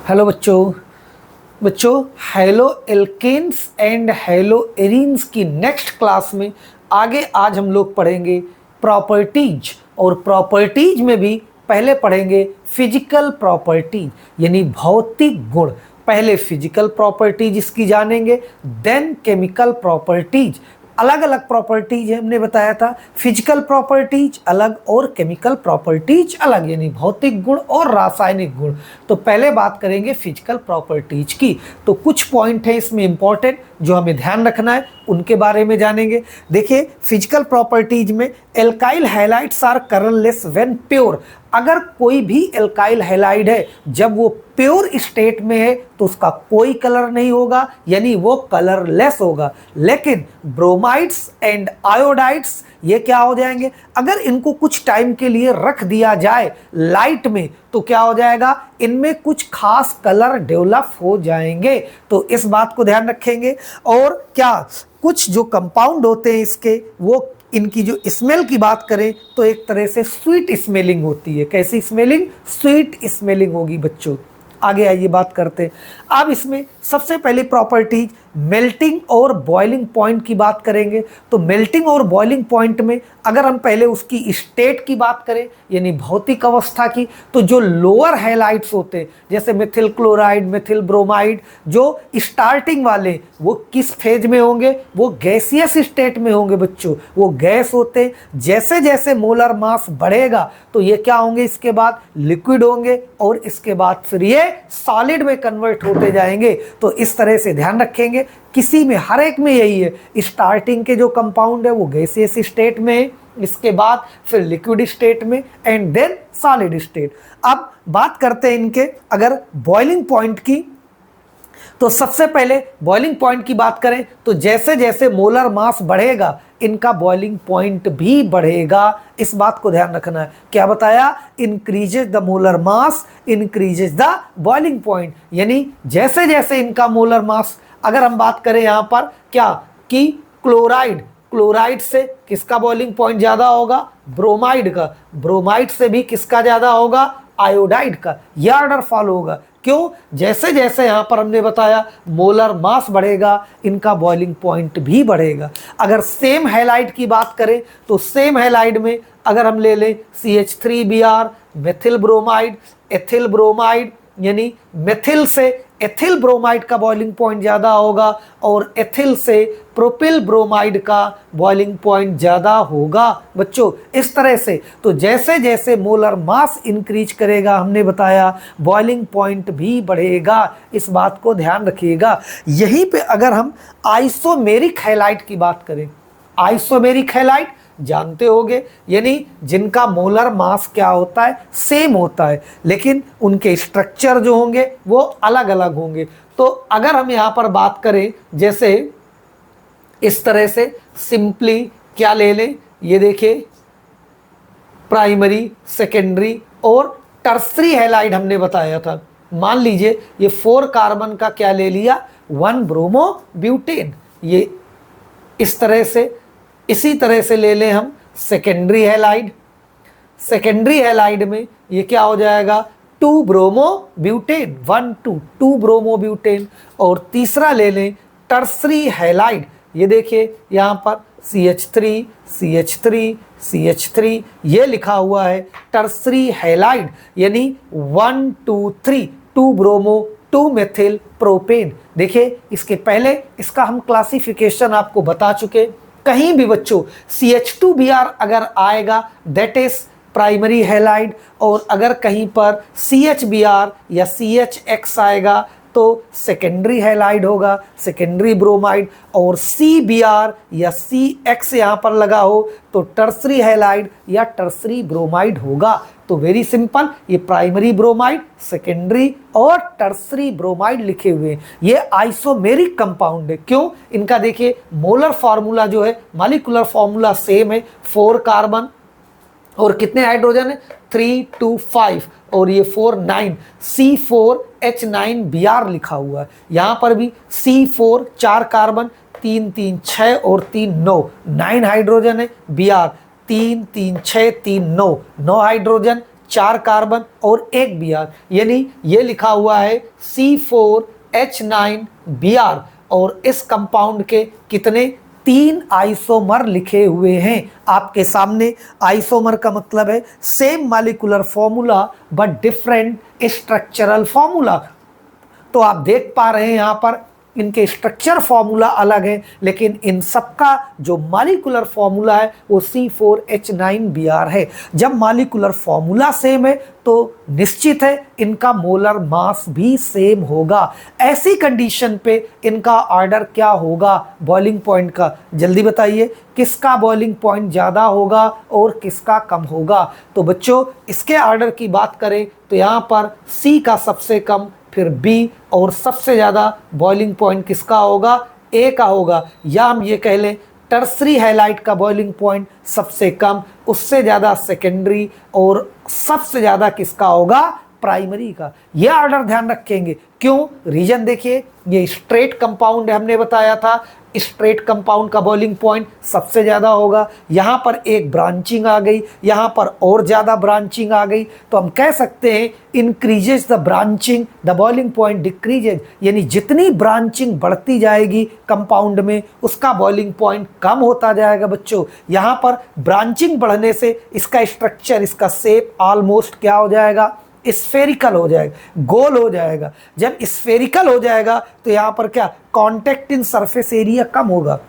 Hello बच्चों। Haloalkanes and haloarenes की next class में आगे आज हम लोग पढ़ेंगे प्रॉपर्टीज। और प्रॉपर्टीज में भी पहले पढ़ेंगे फिजिकल प्रॉपर्टीज यानी भौतिक गुण। पहले फिजिकल प्रॉपर्टीज इसकी जानेंगे, देन केमिकल प्रॉपर्टीज। अलग अलग प्रॉपर्टीज हमने बताया था, फिजिकल प्रॉपर्टीज अलग और केमिकल प्रॉपर्टीज अलग, यानी भौतिक गुण और रासायनिक गुण। तो पहले बात करेंगे फिजिकल प्रॉपर्टीज की। तो कुछ पॉइंट है इसमें इंपॉर्टेंट जो हमें ध्यान रखना है, उनके बारे में जानेंगे। देखिए फिजिकल प्रॉपर्टीज में alkyl halides are colourless when pure. अगर कोई भी एल्काइल हैलाइड है जब वो प्योर स्टेट में है तो उसका कोई कलर नहीं होगा, यानी वो कलरलेस होगा। लेकिन ब्रोमाइड्स एंड आयोडाइड्स ये क्या हो जाएंगे, अगर इनको कुछ टाइम के लिए रख दिया जाए लाइट में तो क्या हो जाएगा, इनमें कुछ खास कलर डेवलप हो जाएंगे। तो इस बात को ध्यान रखेंगे। और क्या कुछ जो कंपाउंड होते हैं इसके, वो इनकी जो स्मेल की बात करें तो एक तरह से स्वीट स्मेलिंग होती है। कैसी स्मेलिंग? स्वीट स्मेलिंग होगी बच्चों। आगे आइए बात करते हैं। अब इसमें सबसे पहली प्रॉपर्टी मेल्टिंग और बॉइलिंग पॉइंट की बात करेंगे। तो मेल्टिंग और बॉइलिंग पॉइंट में अगर हम पहले उसकी स्टेट की बात करें यानी भौतिक अवस्था की, तो जो लोअर हैलाइड्स होते हैं जैसे मिथिल क्लोराइड, मिथिल ब्रोमाइड, जो स्टार्टिंग वाले वो किस फेज में होंगे? वो गैसियस स्टेट में होंगे बच्चों, वो गैस होते हैं। जैसे जैसे मोलर मास बढ़ेगा तो ये क्या होंगे, इसके बाद लिक्विड होंगे और इसके बाद फिर ये सॉलिड में कन्वर्ट होते जाएंगे। तो इस तरह से ध्यान रखेंगे, किसी में हर एक में यही है, स्टार्टिंग के जो कंपाउंड है वो गैसियस स्टेट में है, इसके बाद फिर लिक्विड स्टेट में एंड देन सॉलिड स्टेट। अब बात करते हैं इनके अगर बॉइलिंग पॉइंट की, तो सबसे पहले बॉइलिंग पॉइंट की बात करें तो जैसे जैसे मोलर मास बढ़ेगा इनका बॉइलिंग पॉइंट भी बढ़ेगा। इस बात को ध्यान रखना है। क्या बताया? Increases the molar mass increases the boiling point, यानी जैसे जैसे इनका मोलर मास, अगर हम बात करें यहाँ पर क्या कि क्लोराइड से किसका बॉइलिंग पॉइंट ज्यादा होगा? ब्रोमाइड का। ब्रोमाइड से भी किसका ज्यादा होगा? आयोडाइड का। यह ऑर्डर फॉलो होगा। क्यों? जैसे जैसे यहां पर हमने बताया मोलर मास बढ़ेगा इनका बॉइलिंग पॉइंट भी बढ़ेगा। अगर सेम हैलाइड की बात करें तो सेम हैलाइड में अगर हम ले लें CH3Br, methyl bromide, ethyl bromide, यानी मेथिल से एथिल ब्रोमाइड का बॉइलिंग पॉइंट ज़्यादा होगा और एथिल से प्रोपिल ब्रोमाइड का बॉइलिंग पॉइंट ज़्यादा होगा बच्चों। इस तरह से तो जैसे जैसे मोलर मास इंक्रीज करेगा हमने बताया बॉइलिंग पॉइंट भी बढ़ेगा। इस बात को ध्यान रखिएगा। यहीं पे अगर हम आइसोमेरिक हैलाइड की बात करें, आइसोमेरिक हैलाइड जानते होंगे, यानी जिनका मोलर मास क्या होता है? सेम होता है, लेकिन उनके स्ट्रक्चर जो होंगे वो अलग अलग होंगे। तो अगर हम यहाँ पर बात करें जैसे इस तरह से सिंपली क्या ले लें, ये देखिए प्राइमरी, सेकेंडरी और टर्सरी हैलाइड हमने बताया था। मान लीजिए ये 4 कार्बन का क्या ले लिया? 1 ब्रोमो ब्यूटेन। ये इस तरह से, इसी तरह से ले लें हम सेकेंडरी हैलाइड। सेकेंडरी हैलाइड में ये क्या हो जाएगा? 2 ब्रोमो ब्यूटेन, 1 2 ब्रोमो ब्यूटेन। और तीसरा ले लें टर्सरी हैलाइड। ये देखिए यहाँ पर CH3 CH3 CH3 ये लिखा हुआ है टर्सरी हैलाइड, यानी 1 2 3 2 ब्रोमो 2 मेथिल प्रोपेन। देखिए इसके पहले इसका हम क्लासिफिकेशन आपको बता चुके। कहीं भी बच्चों CH2Br अगर आएगा दैट इज प्राइमरी हैलाइड, और अगर कहीं पर CHBr या CHX आएगा तो सेकेंडरी हैलाइड होगा, सेकेंडरी ब्रोमाइड। और CBr या CX यहाँ पर लगा हो तो टर्सरी हैलाइड या टर्सरी ब्रोमाइड होगा। तो वेरी सिंपल, ये प्राइमरी ब्रोमाइड, सेकेंडरी और टर्सरी ब्रोमाइड लिखे हुए हैं। ये आइसोमेरिक कंपाउंड है। क्यों? इनका देखिए मोलर फार्मूला जो है, मॉलिक्यूलर फार्मूला सेम है। 4 कार्बन और कितने हाइड्रोजन है? 3 2 5 और ये 4 9, C4H9Br लिखा हुआ है। यहाँ पर भी C4 4 कार्बन, 3 3 6 और 3 9 हाइड्रोजन है। Br 3 3 6 3 9 हाइड्रोजन, 4 कार्बन और 1 Br, यानी ये लिखा हुआ है C4H9Br। और इस कंपाउंड के कितने 3 आइसोमर लिखे हुए हैं आपके सामने। आइसोमर का मतलब है same molecular formula but different structural formula. तो आप देख पा रहे हैं यहाँ पर इनके स्ट्रक्चर फॉर्मूला अलग है, लेकिन इन सबका जो मॉलिक्यूलर फॉर्मूला है वो C4H9Br है। जब मॉलिक्यूलर फॉर्मूला सेम है तो निश्चित है इनका मोलर मास भी सेम होगा। ऐसी कंडीशन पे इनका ऑर्डर क्या होगा बॉइलिंग पॉइंट का, जल्दी बताइए किसका बॉइलिंग पॉइंट ज़्यादा होगा और किसका कम होगा। तो बच्चों इसके ऑर्डर की बात करें तो यहाँ पर C का सबसे कम, फिर B और सबसे ज़्यादा बॉइलिंग पॉइंट किसका होगा, A का होगा। या हम ये कह लें टर्सरी हैलाइड का बॉइलिंग पॉइंट सबसे कम, उससे ज़्यादा सेकेंडरी और सबसे ज़्यादा किसका होगा, प्राइमरी का। यह ऑर्डर ध्यान रखेंगे। क्यों, रीजन देखिए, ये स्ट्रेट कंपाउंड है, हमने बताया था स्ट्रेट कंपाउंड का बॉइलिंग पॉइंट सबसे ज़्यादा होगा। यहाँ पर एक ब्रांचिंग आ गई, यहाँ पर और ज़्यादा ब्रांचिंग आ गई, तो हम कह सकते हैं increases the branching the boiling point decreases, यानी जितनी ब्रांचिंग बढ़ती जाएगी कंपाउंड में उसका बॉइलिंग पॉइंट कम होता जाएगा। बच्चों यहाँ पर ब्रांचिंग बढ़ने से इसका स्ट्रक्चर, इसका शेप ऑलमोस्ट क्या हो जाएगा, स्फेरिकल हो जाएगा, गोल हो जाएगा। जब स्फेरिकल हो जाएगा तो यहाँ पर क्या, कांटेक्ट इन सरफेस एरिया कम होगा।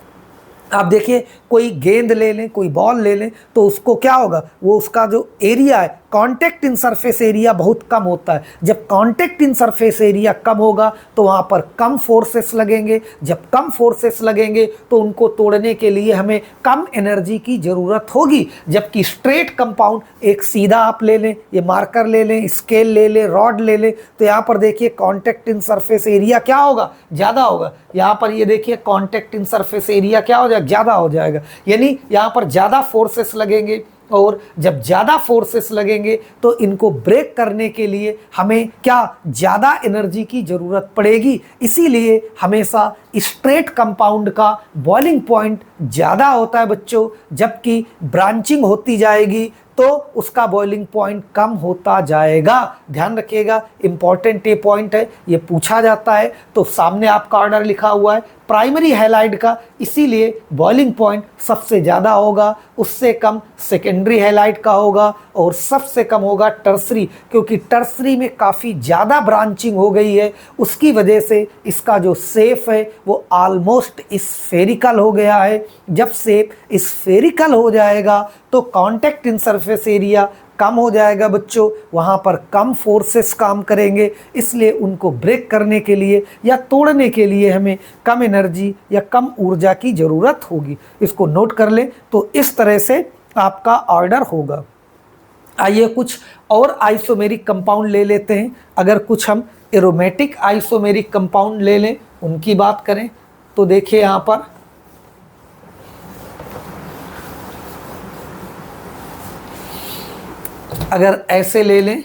आप देखिए कोई गेंद ले लें, कोई बॉल ले लें, तो उसको क्या होगा, वो उसका जो एरिया है कांटेक्ट इन सरफेस एरिया बहुत कम होता है। जब कांटेक्ट इन सरफेस एरिया कम होगा तो वहाँ पर कम फोर्सेस लगेंगे। जब कम फोर्सेस लगेंगे तो उनको तोड़ने के लिए हमें कम एनर्जी की ज़रूरत होगी। जबकि स्ट्रेट कंपाउंड, एक सीधा आप ले लें, ये मार्कर ले लें, स्केल ले लें, रॉड ले लें, तो यहाँ पर देखिए कांटेक्ट इन सरफेस एरिया क्या होगा, ज़्यादा होगा। यहाँ पर ये देखिए कांटेक्ट इन सरफेस एरिया क्या हो जाएगा, ज़्यादा हो जाएगा, यानी यहाँ पर ज़्यादा फोर्सेस लगेंगे। और जब ज़्यादा फोर्सेस लगेंगे तो इनको ब्रेक करने के लिए हमें क्या, ज़्यादा एनर्जी की ज़रूरत पड़ेगी। इसीलिए हमेशा स्ट्रेट कंपाउंड का बॉइलिंग पॉइंट ज़्यादा होता है बच्चों, जबकि ब्रांचिंग होती जाएगी तो उसका बॉइलिंग पॉइंट कम होता जाएगा। ध्यान रखिएगा, इंपॉर्टेंट ये पॉइंट है, ये पूछा जाता है। तो सामने आपका ऑर्डर लिखा हुआ है प्राइमरी हैलाइड का, इसीलिए बॉइलिंग पॉइंट सबसे ज़्यादा होगा, उससे कम सेकेंडरी हैलाइड का होगा और सबसे कम होगा टर्सरी, क्योंकि टर्सरी में काफ़ी ज़्यादा ब्रांचिंग हो गई है, उसकी वजह से इसका जो शेप है वो ऑलमोस्ट स्फेरिकल हो गया है। जब शेप स्फेरिकल हो जाएगा तो कांटेक्ट इन सरफेस एरिया कम हो जाएगा बच्चों, वहाँ पर कम फोर्सेस काम करेंगे, इसलिए उनको ब्रेक करने के लिए या तोड़ने के लिए हमें कम एनर्जी या कम ऊर्जा की ज़रूरत होगी। इसको नोट कर लें। तो इस तरह से आपका ऑर्डर होगा। आइए कुछ और आइसोमेरिक कंपाउंड ले लेते हैं। अगर कुछ हम एरोमेटिक आइसोमेरिक कंपाउंड ले लें, उनकी बात करें तो देखिए यहाँ पर अगर ऐसे ले लें,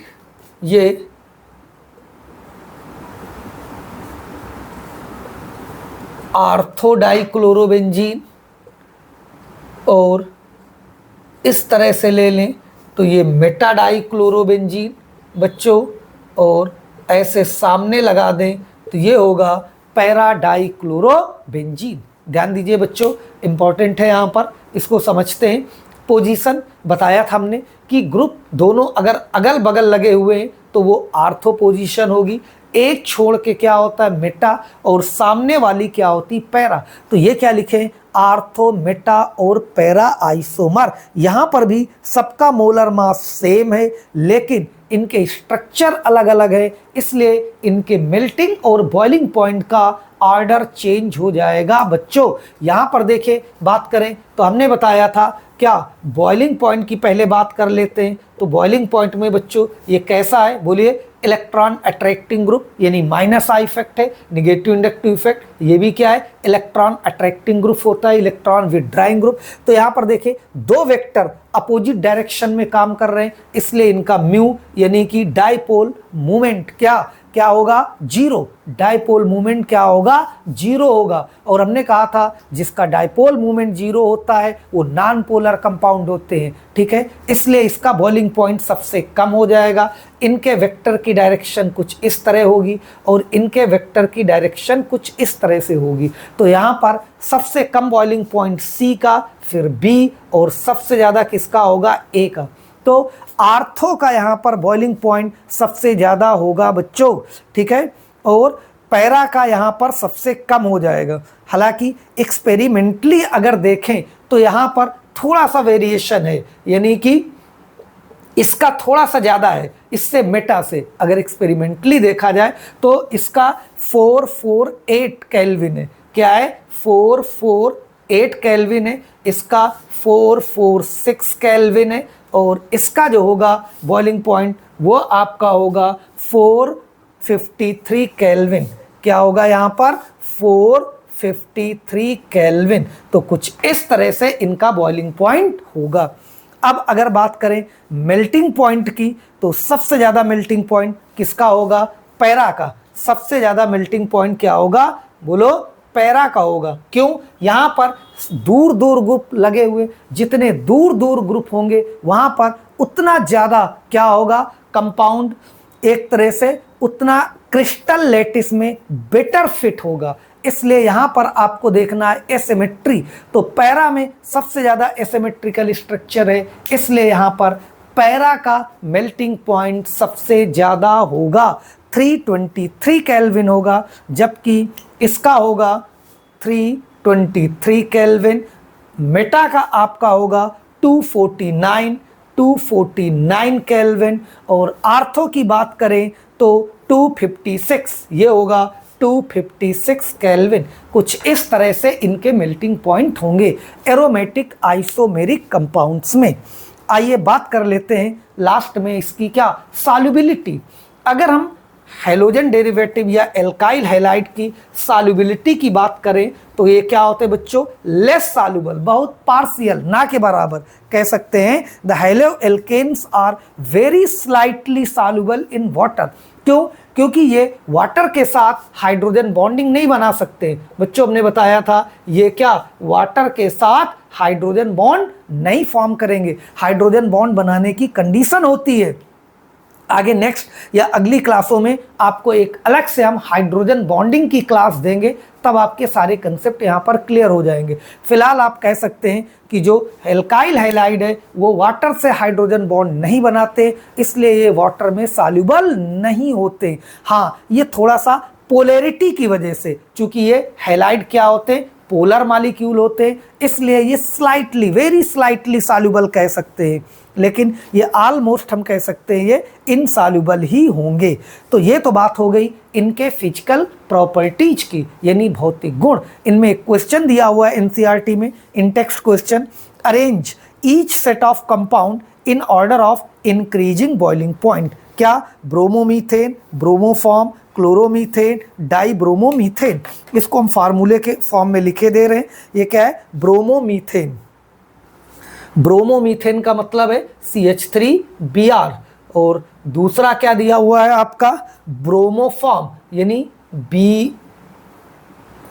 ये आर्थोडाइक्लोरोबेंजीन, और इस तरह से ले लें तो ये मेटाडाइक्लोरोबेंजीन बच्चों, और ऐसे सामने लगा दें तो ये होगा पैराडाइक्लोरोबेंजीन। ध्यान दीजिए बच्चों, इंपॉर्टेंट है यहाँ पर, इसको समझते हैं। पोजीशन बताया था हमने कि ग्रुप दोनों अगर अगल बगल लगे हुए हैं तो वो आर्थो पोजीशन होगी, एक छोड़ के क्या होता है मेटा, और सामने वाली क्या होती पैरा। तो ये क्या लिखें, आर्थो, मेटा और पैरा आइसोमर। यहाँ पर भी सबका मोलर मास सेम है, लेकिन इनके स्ट्रक्चर अलग अलग है, इसलिए इनके मेल्टिंग और बॉइलिंग पॉइंट का ऑर्डर चेंज हो जाएगा बच्चों। यहाँ पर देखें, बात करें तो हमने बताया था क्या, बॉइलिंग पॉइंट की पहले बात कर लेते हैं। तो बॉइलिंग पॉइंट में बच्चों ये कैसा है, बोलिए, इलेक्ट्रॉन अट्रैक्टिंग ग्रुप, यानी माइनस आई इफेक्ट है, निगेटिव इंडक्टिव इफेक्ट, ये भी क्या है, इलेक्ट्रॉन अट्रैक्टिंग ग्रुप होता है, इलेक्ट्रॉन विथड्राइंग ग्रुप। तो यहाँ पर देखिए दो वेक्टर अपोजिट डायरेक्शन में काम कर रहे हैं, इसलिए इनका म्यू यानी कि डाइपोल मूवमेंट क्या क्या होगा, जीरो। डायपोल मोमेंट क्या होगा, जीरो होगा। और हमने कहा था जिसका डायपोल मोमेंट जीरो होता है वो नॉन पोलर कंपाउंड होते हैं, ठीक है। इसलिए इसका बॉइलिंग पॉइंट सबसे कम हो जाएगा। इनके वेक्टर की डायरेक्शन कुछ इस तरह होगी और इनके वेक्टर की डायरेक्शन कुछ इस तरह से होगी। तो यहाँ पर सबसे कम बॉइलिंग पॉइंट सी का, फिर बी, और सबसे ज़्यादा किसका होगा, ए का। तो आर्थो का यहाँ पर बॉइलिंग पॉइंट सबसे ज़्यादा होगा बच्चों, ठीक है। और पैरा का यहाँ पर सबसे कम हो जाएगा। हालांकि एक्सपेरिमेंटली अगर देखें तो यहाँ पर थोड़ा सा वेरिएशन है, यानी कि इसका थोड़ा सा ज़्यादा है इससे मेटा से। अगर एक्सपेरिमेंटली देखा जाए तो इसका 448 केल्विन है। क्या है, 448 केल्विन है। इसका 446 केल्विन है। और इसका जो होगा बॉइलिंग पॉइंट वो आपका होगा 453 केल्विन। क्या होगा यहाँ पर, 453 केल्विन। तो कुछ इस तरह से इनका बॉइलिंग पॉइंट होगा। अब अगर बात करें मेल्टिंग पॉइंट की तो सबसे ज़्यादा मेल्टिंग पॉइंट किसका होगा, पैरा का। सबसे ज़्यादा मेल्टिंग पॉइंट क्या होगा, बोलो, पैरा का होगा। क्यों, यहाँ पर दूर दूर ग्रुप लगे हुए, जितने दूर दूर ग्रुप होंगे वहाँ पर उतना ज़्यादा क्या होगा, कंपाउंड एक तरह से उतना क्रिस्टल लैटिस में बेटर फिट होगा। इसलिए यहाँ पर आपको देखना है एसिमेट्री। तो पैरा में सबसे ज़्यादा एसिमेट्रिकल स्ट्रक्चर है, इसलिए यहाँ पर पैरा का मेल्टिंग पॉइंट सबसे ज़्यादा होगा, 323 केल्विन होगा। जबकि इसका होगा 323 केल्विन। मेटा का आपका होगा 249 केल्विन। और आर्थो की बात करें तो 256, ये होगा 256 केल्विन। कुछ इस तरह से इनके मेल्टिंग पॉइंट होंगे एरोमेटिक आइसोमेरिक कंपाउंड्स में। आइए बात कर लेते हैं लास्ट में इसकी क्या, सॉल्युबिलिटी। अगर हम हैलोजन डेरिवेटिव या एल्काइल हैलाइड की सॉल्युबिलिटी की बात करें तो ये क्या होते हैं बच्चों, लेस सॉल्युबल, बहुत पार्शियल, ना के बराबर कह सकते हैं। The haloalkanes are very slightly soluble in water. क्यों, क्योंकि ये वाटर के साथ हाइड्रोजन बॉन्डिंग नहीं बना सकते। बच्चों हमने बताया था ये क्या, वाटर के साथ हाइड्रोजन बॉन्ड नहीं फॉर्म करेंगे। हाइड्रोजन बॉन्ड बनाने की कंडीशन होती है। आगे नेक्स्ट या अगली क्लासों में आपको एक अलग से हम हाइड्रोजन बॉन्डिंग की क्लास देंगे, तब आपके सारे कंसेप्ट यहाँ पर क्लियर हो जाएंगे। फिलहाल आप कह सकते हैं कि जो एल्काइल हैलाइड है वो वाटर से हाइड्रोजन बॉन्ड नहीं बनाते, इसलिए ये वाटर में सॉल्युबल नहीं होते। हाँ, ये थोड़ा सा पोलैरिटी की वजह से, चूंकि ये हैलाइड क्या होते हैं, पोलर मॉलिक्यूल होते हैं, इसलिए ये स्लाइटली, वेरी स्लाइटली सॉल्युबल कह सकते हैं। लेकिन ये ऑलमोस्ट हम कह सकते हैं ये इनसॉल्युबल ही होंगे। तो ये तो बात हो गई इनके फिजिकल प्रॉपर्टीज की, यानी भौतिक गुण। इनमें एक क्वेश्चन दिया हुआ है एनसीईआरटी में, in text question, arrange each set of compound in order of increasing boiling point. क्या, ब्रोमोमीथेन, ब्रोमोफॉर्म, क्लोरोमीथेन, डाइब्रोमोमीथेन। इसको हम फार्मूले के फॉर्म में लिखे दे रहे हैं। ये क्या है, ब्रोमोमीथेन। ब्रोमोमीथेन का मतलब है CH3Br। और दूसरा क्या दिया हुआ है आपका, ब्रोमोफॉर्म, यानी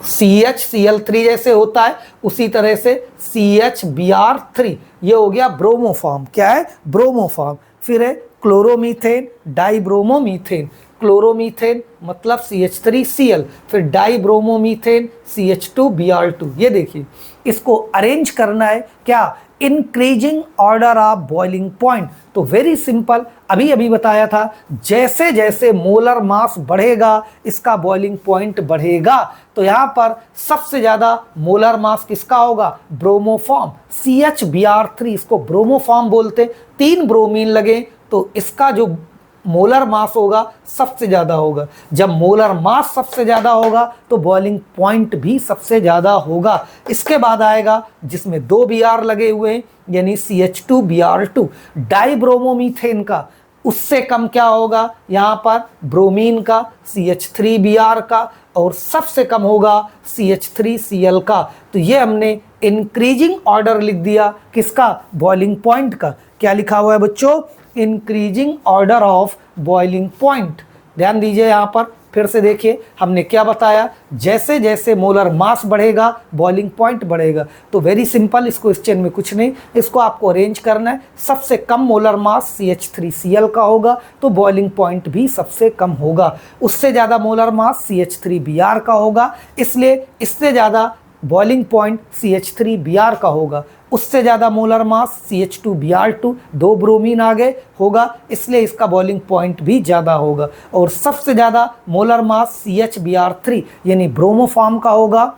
CH Cl3 जैसे होता है उसी तरह से CHBr3, ये हो गया ब्रोमोफॉर्म। क्या है, ब्रोमोफॉर्म। फिर है क्लोरोमीथेन, डाइब्रोमोमीथेन। क्लोरोमीथेन मतलब CH3Cl, फिर डाइब्रोमोमीथेन CH2Br2। ये देखिए, इसको अरेंज करना है क्या, increasing order of boiling point. तो वेरी सिंपल, अभी अभी बताया था, जैसे जैसे मोलर मास बढ़ेगा इसका बॉइलिंग पॉइंट बढ़ेगा। तो यहाँ पर सबसे ज़्यादा मोलर मास किसका होगा, ब्रोमोफॉर्म, CHBr3, इसको ब्रोमोफॉर्म बोलते। 3 ब्रोमीन लगे तो इसका जो मोलर मास होगा सबसे ज़्यादा होगा। जब मोलर मास सबसे ज़्यादा होगा तो बॉइलिंग पॉइंट भी सबसे ज़्यादा होगा। इसके बाद आएगा जिसमें 2 Br लगे हुए हैं, यानी CH2Br2। डाइब्रोमोमीथेन का उससे कम क्या होगा, यहाँ पर ब्रोमीन का, CH3Br का, और सबसे कम होगा CH3Cl का। तो ये हमने इंक्रीजिंग ऑर्डर लिख दिया किसका, बॉइलिंग पॉइंट का। क्या लिखा हुआ है बच्चों, increasing order of boiling point. ध्यान दीजिए यहाँ पर फिर से देखिए हमने क्या बताया, जैसे जैसे मोलर मास बढ़ेगा बॉइलिंग पॉइंट बढ़ेगा। तो वेरी सिंपल, इसको इस चेन में कुछ नहीं, इसको आपको अरेंज करना है। सबसे कम मोलर मास CH3Cl का होगा तो बॉइलिंग पॉइंट भी सबसे कम होगा। उससे ज़्यादा मोलर मास CH3Br का होगा, इसलिए इससे ज़्यादा बॉइलिंग पॉइंट CH3Br का होगा। उससे ज़्यादा मोलर मास CH2Br2, 2 ब्रोमीन आ गए, होगा, इसलिए इसका बॉइलिंग पॉइंट भी ज़्यादा होगा। और सबसे ज़्यादा मोलर मास CHBr3 यानी ब्रोमोफॉर्म का होगा।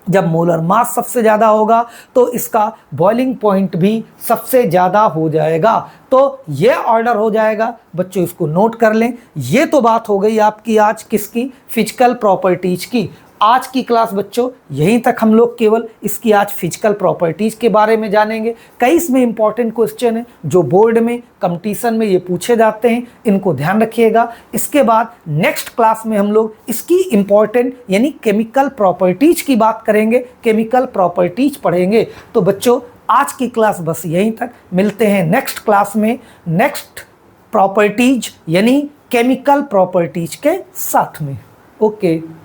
जब मोलर मास सबसे ज़्यादा होगा तो इसका बॉइलिंग पॉइंट भी सबसे ज़्यादा हो जाएगा। तो ये ऑर्डर हो जाएगा बच्चों, इसको नोट कर लें। ये तो बात हो गई आपकी आज किसकी, फिजिकल प्रॉपर्टीज की। आज की क्लास बच्चों यहीं तक हम लोग केवल इसकी आज फिजिकल प्रॉपर्टीज के बारे में जानेंगे। कई इसमें इंपॉर्टेंट क्वेश्चन हैं जो बोर्ड में कंपटीशन में ये पूछे जाते हैं, इनको ध्यान रखिएगा। इसके बाद नेक्स्ट क्लास में हम लोग इसकी इंपॉर्टेंट यानी केमिकल प्रॉपर्टीज की बात करेंगे, केमिकल प्रॉपर्टीज पढ़ेंगे। तो बच्चों आज की क्लास बस यहीं तक, मिलते हैं नेक्स्ट क्लास में नेक्स्ट प्रॉपर्टीज यानी केमिकल प्रॉपर्टीज के साथ में। ओके।